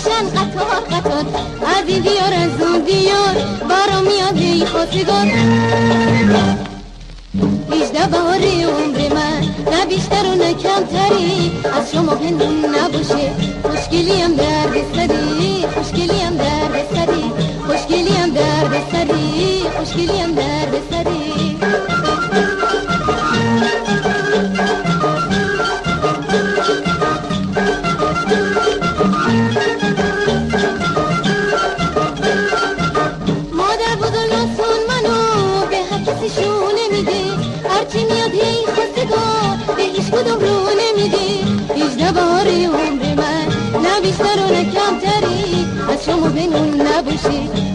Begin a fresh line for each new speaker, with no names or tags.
میشن قطار قطار، از این دیار از اون دیار بارا میاد ای خواستگار. 18 بهار عمر من، نه بیشتر و نه کمتری، از شما پنهون نباشه. خوشگلیم درد سری، خوشگلیم درد سری، خوشگلیم درد سری، خوشگلیم درد سری. مادر بزرگاتون منو به هر کسی شو نمیده، هرچی میاد هی خواستگار به هیچ کدوم رو نمیده. 18 بهار عمر من، نه بیشتر و نه کمتری، از شما بنون نباشه.